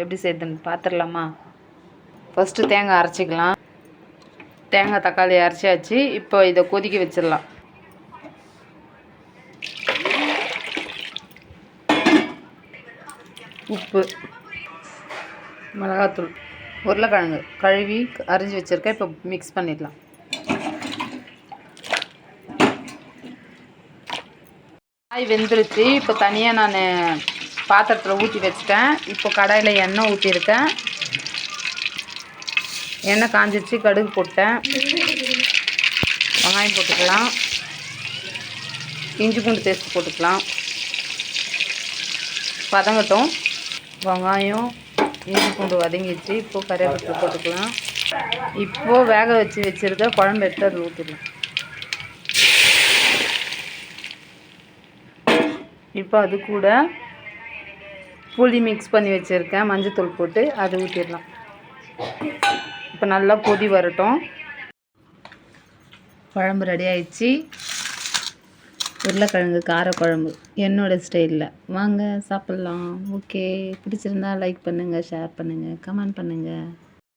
எப்படி செய்யுதுன்னு பார்த்துடலாமா? ஃபஸ்ட்டு தேங்காய் அரைச்சிக்கலாம். தேங்காய் தக்காளி அரைச்சாச்சு. இப்போ இதை கொதிக்க வச்சிடலாம். உப்பு, மிளகாத்தூள், உருளைக்கிழங்கு கழுவி அரிஞ்சு வச்சுருக்கேன். இப்போ மிக்ஸ் பண்ணிடலாம். காய் வெந்துருச்சு. இப்போ தனியாக நான் பாத்திரத்தில் ஊற்றி வச்சுட்டேன். இப்போ கடாயில் எண்ணெய் ஊற்றிருக்கேன். எண்ணெய் காஞ்சிச்சு. கடுகு போட்டேன். வெங்காயம் போட்டுக்கலாம். இஞ்சி பூண்டு பேஸ்ட் போட்டுக்கலாம். வதங்கட்டும். வெங்காயம் இஞ்சி பூண்டு வதங்கிடுச்சு. இப்போது கறிவேப்பிலை போட்டுக்கலாம். இப்போது வேக வச்சுருக்க குழம்பு எடுத்து அதில் ஊற்றிடலாம். இப்போ அது கூட புளி மிக்ஸ் பண்ணி வச்சுருக்கேன். மஞ்சத்தூள் போட்டு அதை ஊற்றிடலாம். இப்போ நல்லா கொதி வரட்டும். குழம்பு ரெடி ஆயிடுச்சு. உருளைக்கிழங்கு காரக்குழம்பு என்னோடய ஸ்டைலில். வாங்க சாப்பிட்லாம். ஓகே, பிடிச்சிருந்தா லைக் பண்ணுங்கள், ஷேர் பண்ணுங்கள், கமெண்ட் பண்ணுங்கள்.